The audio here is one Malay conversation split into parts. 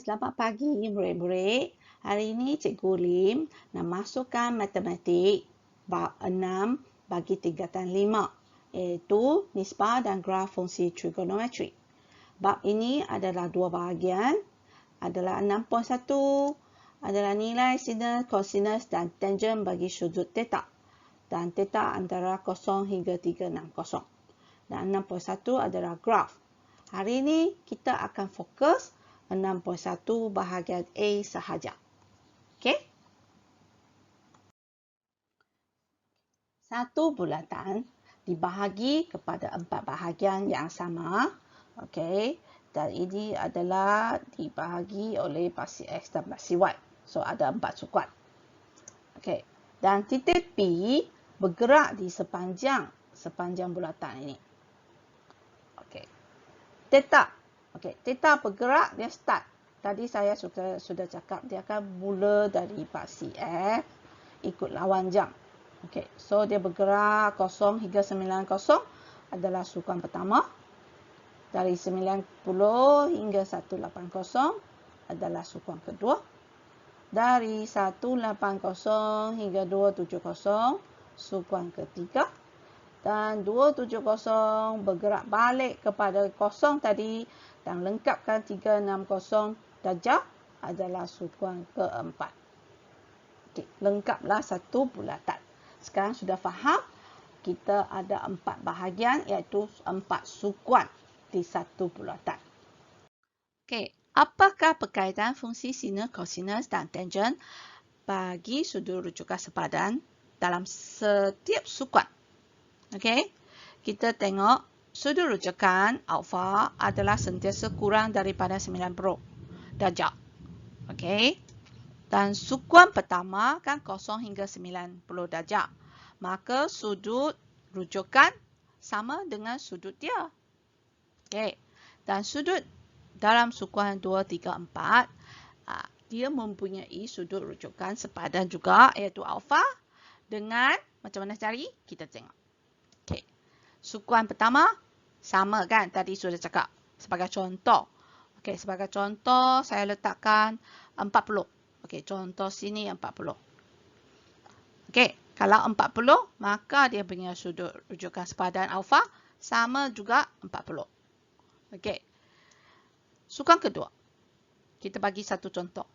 selamat pagi murid-murid. Hari ini Cikgu Lim nak masukkan matematik bab 6 bagi tingkatan 5 iaitu nisbah dan graf fungsi trigonometri. Bab ini adalah dua bahagian, adalah 6.1 adalah nilai sinus, kosinus dan tangen bagi sudut theta dan theta antara 0 hingga 360. Dan 6.1 adalah graf. Hari ini kita akan fokus 6.1 bahagian A sahaja. Okey. Satu bulatan dibahagi kepada 4 bahagian yang sama. Okey. Dan ini adalah dibahagi oleh pasi X dan pasi Y. So ada 4 sukuan. Okey. Dan titik P bergerak di sepanjang bulatan ini. Okey. Theta. Okey, theta bergerak, dia start. Tadi saya sudah cakap, dia akan mula dari pasi F, ikut lawan jam. Okey, so dia bergerak 0 hingga 90 adalah sukuan pertama. Dari 90 hingga 180 adalah sukuan kedua. Dari 180 hingga 270, sukuan ketiga. Dan 270 bergerak balik kepada 0 tadi dan lengkapkan 360 darjah adalah sukuan keempat. Okey, lengkaplah satu bulatan. Sekarang sudah faham kita ada 4 bahagian iaitu 4 sukuan di satu bulatan. Okey, apakah berkaitan fungsi sinus, kosinus dan tangen bagi sudut rujukan sepadan dalam setiap sukuan? Okey, kita tengok sudut rujukan alfa adalah sentiasa kurang daripada 90 darjah. Okey, dan sukuan pertama kan 0 hingga 90 darjah. Maka sudut rujukan sama dengan sudut dia. Okey, dan sudut dalam sukuan 2, 3, 4, dia mempunyai sudut rujukan sepadan juga iaitu alfa dengan macam mana cari? Kita tengok. Okey. Sukuan pertama sama kan? Tadi sudah cakap. Sebagai contoh. Okey, sebagai contoh saya letakkan 40. Okey, contoh sini 40. Okey, kalau 40 maka dia punya sudut rujukan sepadan alfa sama juga 40. Okey. Sukuan kedua. Kita bagi satu contoh.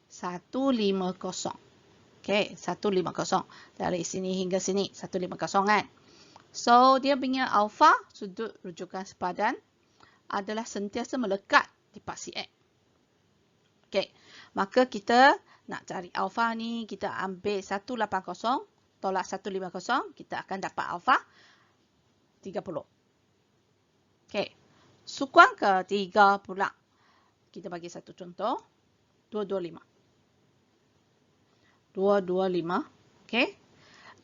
150. Okey, 150. Dari sini hingga sini 150 kan? So, dia punya alfa, sudut rujukan sepadan, adalah sentiasa melekat di pasi X. Okey, maka kita nak cari alfa ni, kita ambil 180, tolak 150, kita akan dapat alfa 30. Okey, sukuan ketiga pula. Kita bagi satu contoh, 225. 225, okey.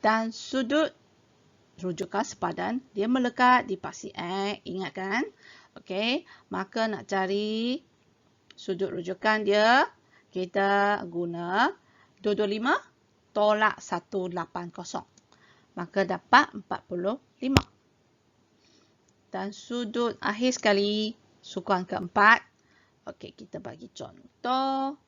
Dan sudut rujukan sepadan, dia melekat di pasi X, ingat kan? Okey, maka nak cari sudut rujukan dia, kita guna 225 tolak 180. Maka dapat 45. Dan sudut akhir sekali, sukuan keempat. Okey, kita bagi contoh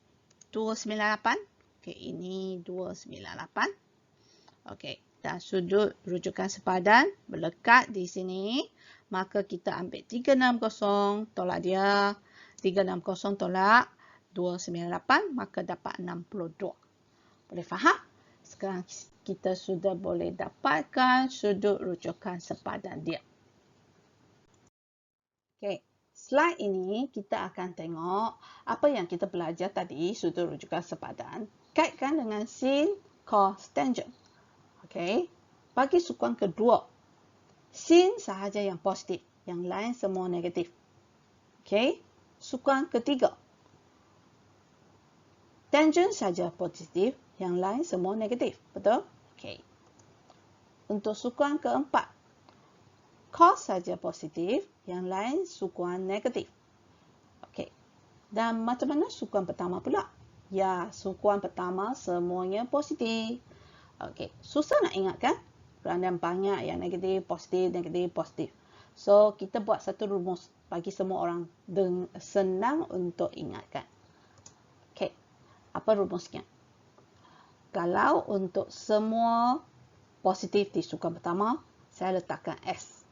298. Okey, ini 298. Okey. Dan sudut rujukan sepadan melekat di sini. Maka kita ambil 360 tolak dia. 360 tolak 298 maka dapat 62. Boleh faham? Sekarang kita sudah boleh dapatkan sudut rujukan sepadan dia. Okey, slide ini kita akan tengok apa yang kita belajar tadi sudut rujukan sepadan. Kaitkan dengan sin, cos, tangen. Okey, bagi sukuan kedua, sin sahaja yang positif, yang lain semua negatif. Okey, sukuan ketiga, tangen sahaja positif, yang lain semua negatif. Betul? Okey. Untuk sukuan keempat, cos sahaja positif, yang lain sukuan negatif. Okey. Dan macam mana sukuan pertama pula? Ya, sukuan pertama semuanya positif. Okey, susah nak ingat kan? Kerana banyak yang negatif, positif, negatif, positif. So, kita buat satu rumus bagi semua orang. Senang untuk ingatkan. Okay. Apa rumusnya? Kalau untuk semua positif di sukan pertama, saya letakkan S.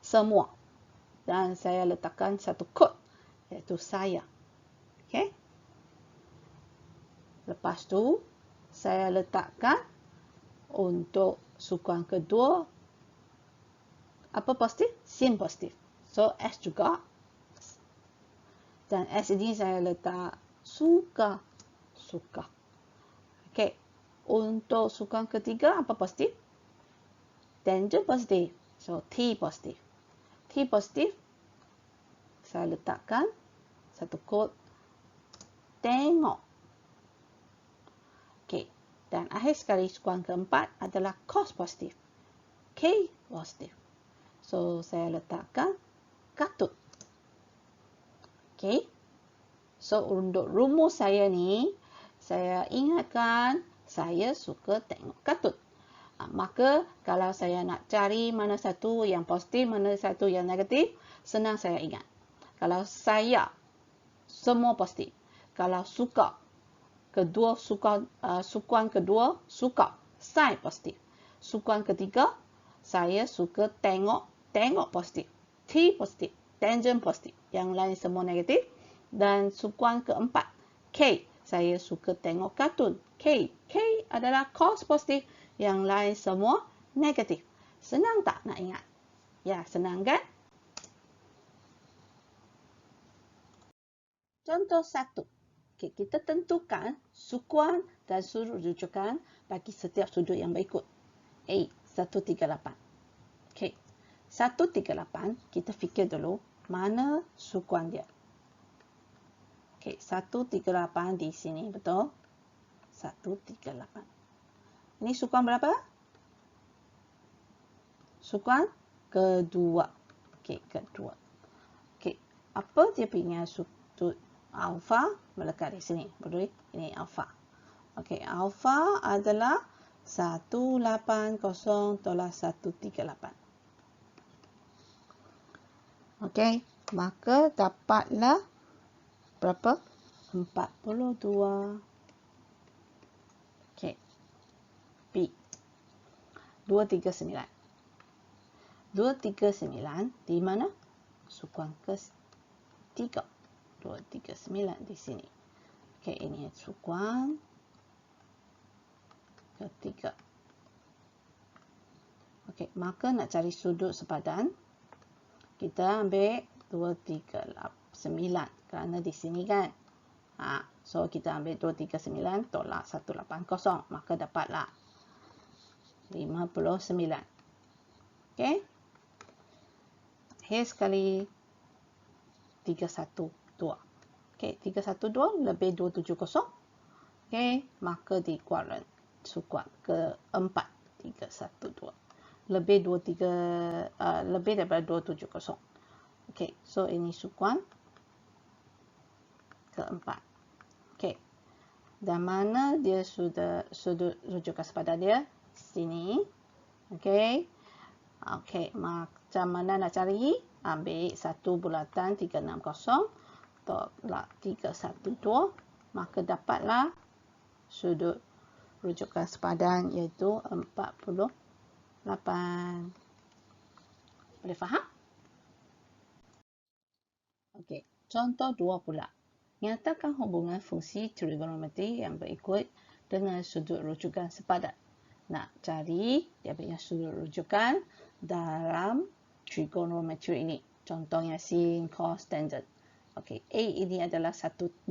Semua. Dan saya letakkan satu kod, iaitu saya. Okay. Lepas tu, saya letakkan untuk sukan kedua, apa positif? Sin positif. So, S juga. Dan S ini saya letak suka. Suka. Okay. Untuk sukan ketiga, apa positif? Tangent positif. So, T positif. T positif, saya letakkan satu kod tengok. Okay. Dan akhir sekali, sukan keempat adalah cos positif. K positif. So, saya letakkan katut. Okay. So, untuk rumus saya ni, saya ingatkan saya suka tengok katut. Maka, kalau saya nak cari mana satu yang positif, mana satu yang negatif, senang saya ingat. Kalau saya, semua positif. Kalau suka, sukan kedua, suka, sign positif. Sukan ketiga, saya suka tengok positif. T positif, tangent positif. Yang lain semua negatif. Dan sukan keempat, K, saya suka tengok kartun. K adalah cos positif. Yang lain semua negatif. Senang tak nak ingat? Ya, senang kan? Contoh 1. Okay, kita tentukan sukuan dan sudut rujukan bagi setiap sudut yang berikut. A, 138. Okay. 138, kita fikir dulu mana sukuan dia. Okay, 138 di sini, betul? 138. Ini sukuan berapa? Sukuan kedua. Okay, kedua. Okay, apa dia punya sudut alfa? Melekat di sini. Betul? Ini alfa. Okay, alfa adalah 180 tolak 138. Okay, maka dapatlah berapa? 42. Okay. B. 239. 239 di mana? Sukuan ketiga. 239 di sini. Okay, ini sukuan ketiga. Okay, maka nak cari sudut sepadan, kita ambil 239 kerana di sini kan. So kita ambil 239 tolak 180, maka dapatlah 59. Okey. Akhir sekali 312. Okey, 312 lebih 270. Okey, maka dikeluarkan sukuan keempat 312. Lebih daripada 270. Okey, so ini sukuan keempat. Okey. Dan mana dia sudah sudut rujukan sepadan dia? Sini. Okey. Okey, macam mana nak cari? Ambil satu bulatan 360 tolak 312, maka dapatlah sudut rujukan sepadan iaitu 48. Boleh faham? Okey, contoh 2 pula. Nyatakan hubungan fungsi trigonometri yang berikut dengan sudut rujukan sepadan. Nak cari dia punya sudut rujukan dalam trigonometri ini. Contohnya sin, cos, tangent. Okey, A ini adalah 167.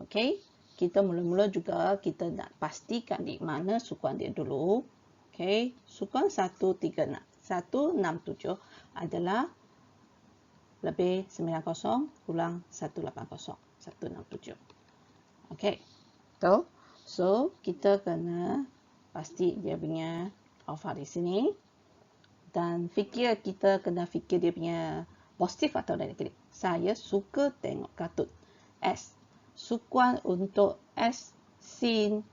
Okey, kita mula-mula juga kita nak pastikan di mana sukuan dia dulu. Okey, sukuan 137 adalah lebih 90 kurang 180. 167. Okey. So, kita kena pasti dia punya alfa di sini. Dan kita kena fikir dia punya positif atau negatif. Saya suka tengok kartun. S. Sukuan untuk S. Sin.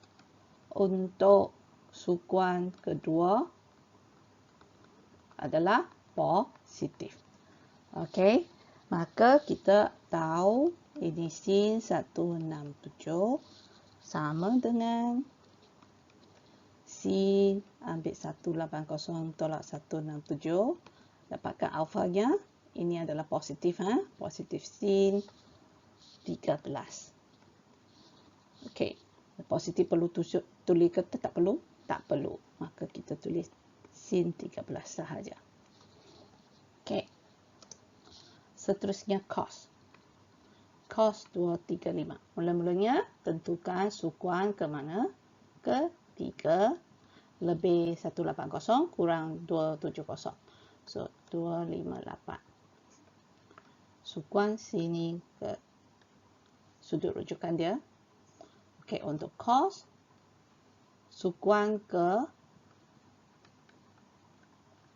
Untuk sukuan kedua adalah positif. Okey, maka kita tahu ini sin 167 sama dengan sin ambil 180 tolak 167. Dapatkan alfanya. Ini adalah positif. Positif sin 13. Okey. Positif perlu tulis ke tak perlu? Tak perlu. Maka kita tulis sin 13 sahaja. Okey. Seterusnya cos. Cos 235. Mula-mulanya tentukan sukuan ke mana? Ke 3 lebih 180 kurang 270. So 258. Sukuan sini ke sudut rujukan dia. Okey, untuk cos sukuan ke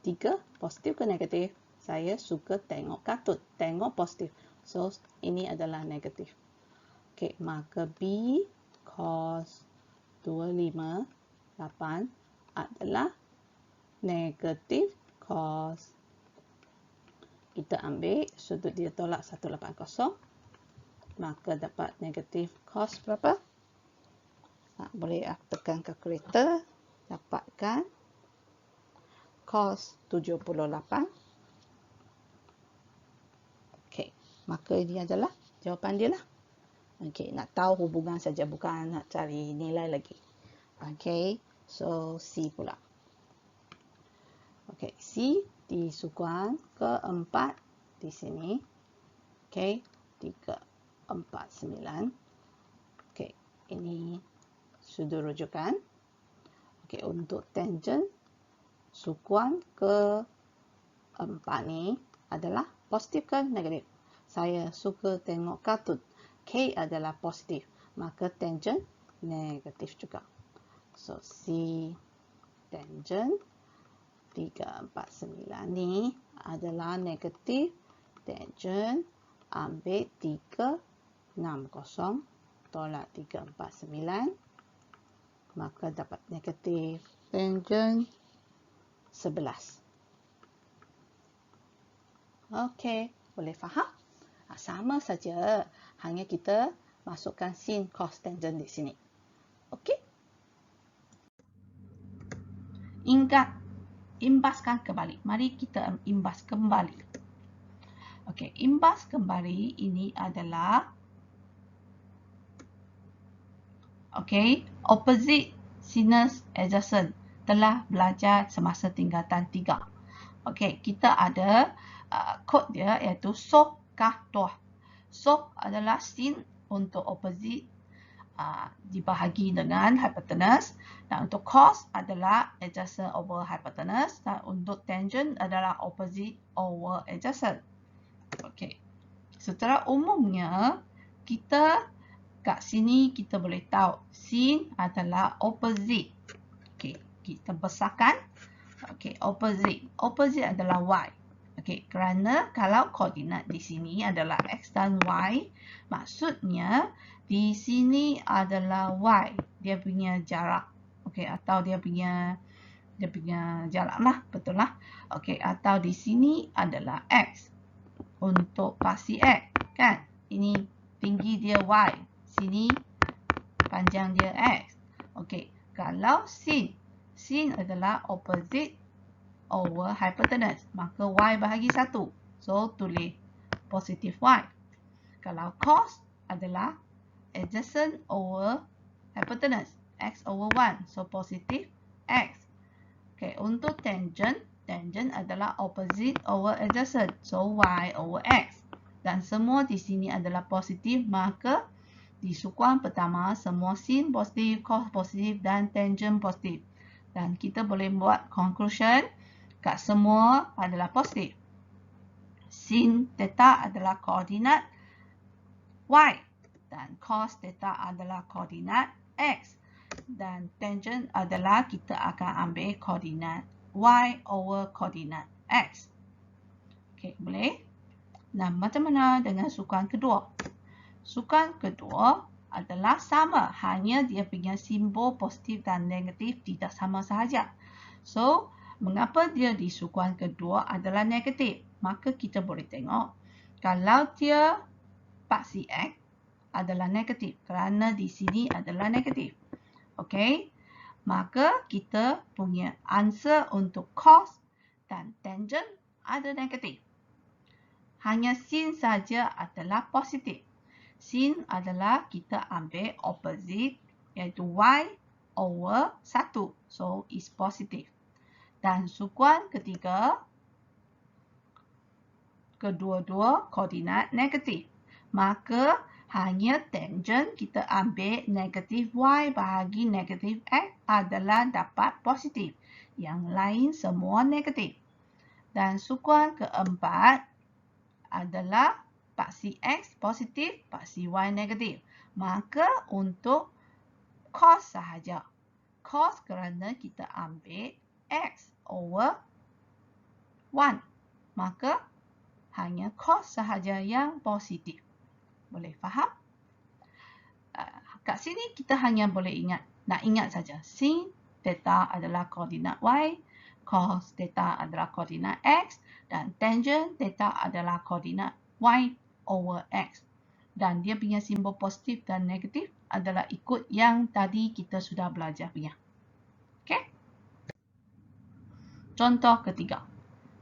3 positif ke negatif? Saya suka tengok katut, tengok positif. So ini adalah negatif. Okey, maka B cos 258 adalah negatif cos. Kita ambil sudut dia tolak 180. Maka dapat negatif cos berapa? Boleh tekan kalkulator. Dapatkan cos 78. Okey, maka ini adalah jawapan dia lah. Okey, nak tahu hubungan saja, bukan nak cari nilai lagi. Okey, so C pula. Okey, C di sukuan keempat di sini. Okey, 349. Okey, ini sudut rujukan. Okey, untuk tangent sukuan keempat ni adalah positif ke negatif? Saya suka tengok katut. K adalah positif, maka tangent negatif juga. So C tangent 349 ni adalah negatif. Tangent ambil 360 tolak 349. Maka dapat negatif tangent 11. Okey, boleh faham? Sama saja, hanya kita masukkan sin cos tangent di sini. Okey? Ingat, imbaskan kembali. Mari kita imbas kembali. Okey, imbas kembali ini adalah opposite sinus adjacent. Telah belajar semasa tingkatan 3. Okey, kita ada kod dia iaitu SOH kah TOH. SOH adalah sin untuk opposite dibahagi dengan hypotenuse, dan untuk cos adalah adjacent over hypotenuse, dan untuk tangent adalah opposite over adjacent. Okey. Secara umumnya kita kat sini kita boleh tahu sin adalah opposite. Okey, kita besarkan. Okey, opposite. Opposite adalah y. Okey, kerana kalau koordinat di sini adalah x dan y, maksudnya di sini adalah y, dia punya jarak. Okey, atau dia punya jarak lah, betul lah. Okey, atau di sini adalah x untuk pasti x, kan? Ini tinggi dia y, sini panjang dia x. Okey, kalau sin adalah opposite over hypotenuse, maka y bahagi 1. So, tulis positif y. Kalau cos adalah adjacent over hypotenuse, x over 1. So, positif x. Okay, untuk tangent adalah opposite over adjacent. So, y over x. Dan semua di sini adalah positif, maka di sukuan pertama semua sin positif, cos positif dan tangent positif. Dan kita boleh buat conclusion kat semua adalah positif. Sin theta adalah koordinat y dan cos theta adalah koordinat x, dan tangent adalah kita akan ambil koordinat y over koordinat x. Okey, boleh? Nah, macam mana dengan sukuan kedua? Sukuan kedua adalah sama, hanya dia punya simbol positif dan negatif tidak sama sahaja. So, Mengapa dia di sukuan kedua adalah negatif? Maka kita boleh tengok kalau dia paksi X adalah negatif kerana di sini adalah negatif. Okey. Maka kita punya answer untuk cos dan tangent ada negatif. Hanya sin saja adalah positif. Sin adalah kita ambil opposite iaitu y over 1. So, is positif. Dan sukuan ketiga, kedua-dua koordinat negatif. Maka hanya tangent kita ambil negatif y bahagi negatif x adalah dapat positif. Yang lain semua negatif. Dan sukuan keempat adalah paksi x positif, paksi y negatif. Maka untuk cos sahaja. Cos kerana kita ambil x over 1. Maka hanya cos sahaja yang positif. Boleh faham? Kat sini kita hanya boleh nak ingat saja. Sin theta adalah koordinat y, cos theta adalah koordinat x, dan tangent theta adalah koordinat y over x. Dan dia punya simbol positif dan negatif adalah ikut yang tadi kita sudah belajar punya. Okey? Contoh ketiga.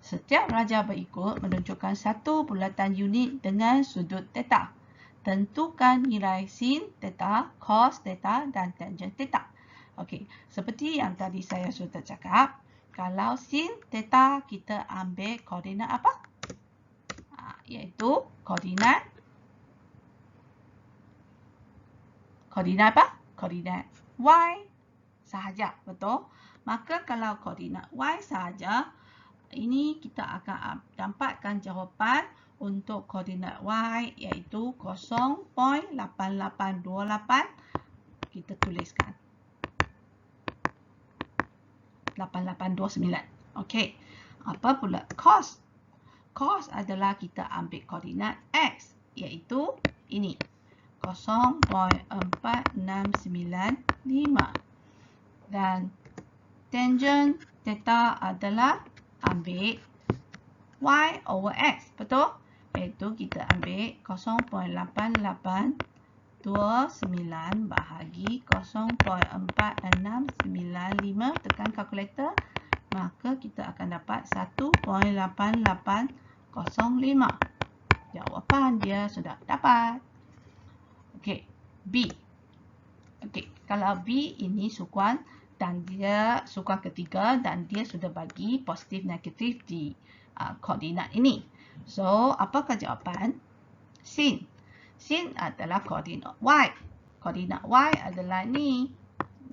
Setiap raja berikut menunjukkan satu bulatan unit dengan sudut theta. Tentukan nilai sin theta, cos theta dan tangent theta. Okey, seperti yang tadi saya sudah cakap, kalau sin theta kita ambil koordinat apa? Iaitu koordinat apa? Koordinat y sahaja, betul? Maka kalau koordinat y sahaja, ini kita akan dapatkan jawapan untuk koordinat y iaitu 0.8828. Kita tuliskan 8829. Okey. Apa pula cos? Cos adalah kita ambil koordinat x iaitu ini 0.4695 dan tangent theta adalah ambil y over x, betul? Iaitu kita ambil 0.8829 bahagi 0.4695, tekan kalkulator, maka kita akan dapat 1.8805. Jawapan dia sudah dapat. Okey, B. Okey, kalau B ini sukuan dan dia sukuan ketiga dan dia sudah bagi positif negatif di koordinat ini. So, apakah jawapan? Sin. Sin adalah koordinat y. Koordinat y adalah ni.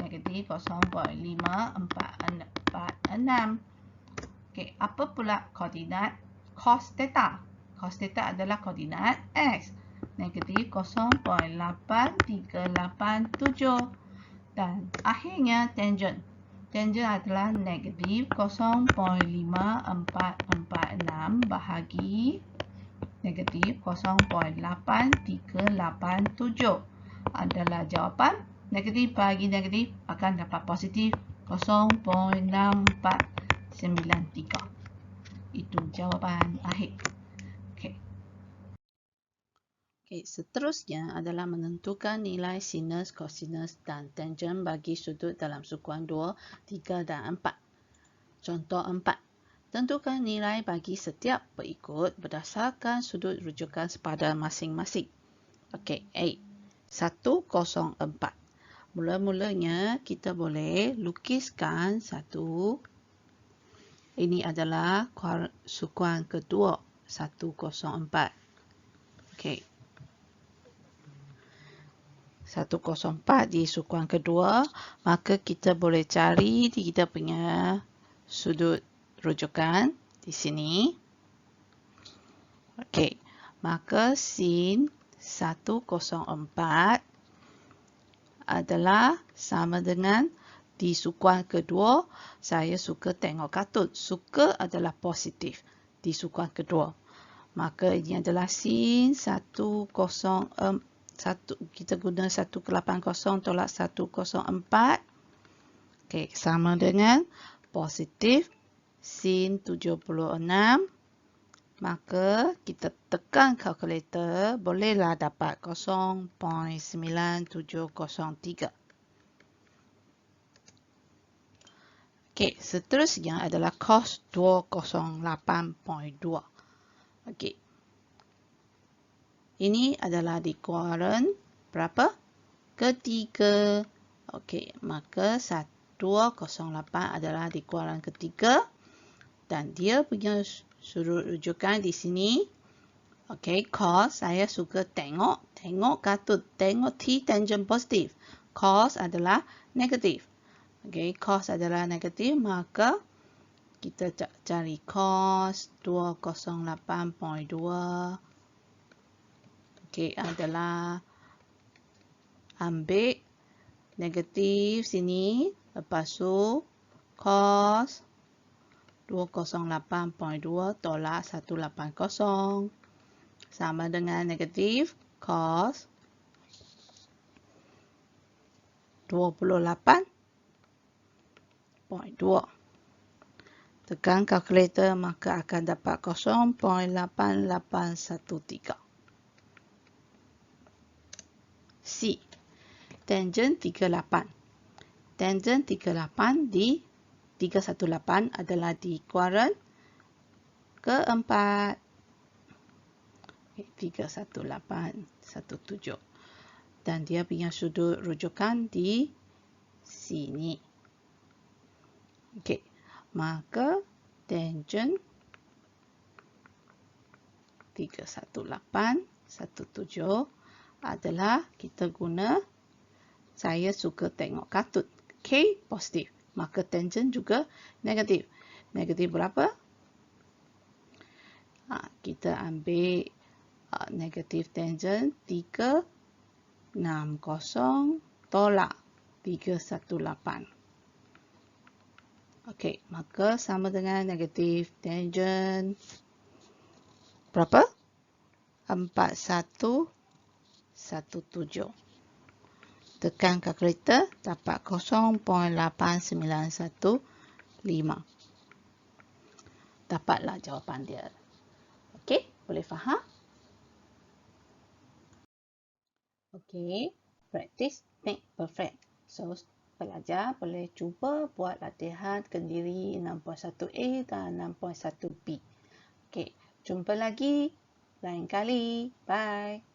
Negatif 0.5446. Okey, apa pula koordinat cos theta? Cos theta adalah koordinat x. Negatif 0.8387. Dan akhirnya tangent. Tangent adalah negatif 0.5446 bahagi negatif 0.8387 adalah jawapan. Negatif bahagi negatif akan dapat positif 0.6493. Itu jawapan akhir. Okay, seterusnya adalah menentukan nilai sinus, kosinus dan tangent bagi sudut dalam sukuan 2, 3 dan 4. Contoh 4. Tentukan nilai bagi setiap berikut berdasarkan sudut rujukan sepadan masing-masing. Okey, A. 104. Mula-mulanya kita boleh lukiskan satu. Ini adalah sukuan kedua, 104. Okey. 104 di sukuan kedua, maka kita boleh cari kita punya sudut rujukan di sini. Okey, maka sin 104 adalah sama dengan di sukuan kedua, saya suka tengok kartun. Suka adalah positif di sukuan kedua. Maka ini adalah sin 104. Kita guna 180 tolak 104. Okey, sama dengan positif sin 76. Maka kita tekan kalkulator, bolehlah dapat 0.9703. Okey, seterusnya adalah cos 208.2. Okey. Ini adalah di kuadran berapa? Ketiga. Okey, maka 208 adalah di kuadran ketiga dan dia punya sudut rujukan di sini. Okey, cos saya suka tengok katut, tengok T tangent positif. Cos adalah negatif. Okey, cos adalah negatif, maka kita cari cos 208.2. Okey, adalah ambil negatif sini, lepas tu cos 208.2 tolak 180 sama dengan negatif cos 28.2. Tekan kalkulator, maka akan dapat 0.8813. C. Tangent 38. Tangent 38 di 318 adalah di kuadran keempat. 31817. Dan dia punya sudut rujukan di sini. Okey, maka tangent 31817 adalah kita guna, saya suka tengok katut, K positif, maka tangent juga negatif. Negatif berapa? Kita ambil negatif tangent 360 tolak 318. Okey, maka sama dengan negatif tangent berapa? 4117. Tekan kalkulator, dapat 0.8915. Dapatlah jawapan dia. Okey, boleh faham? Okey, practice make perfect. So, pelajar boleh cuba buat latihan kendiri 6.1A dan 6.1B. Okey, jumpa lagi lain kali. Bye.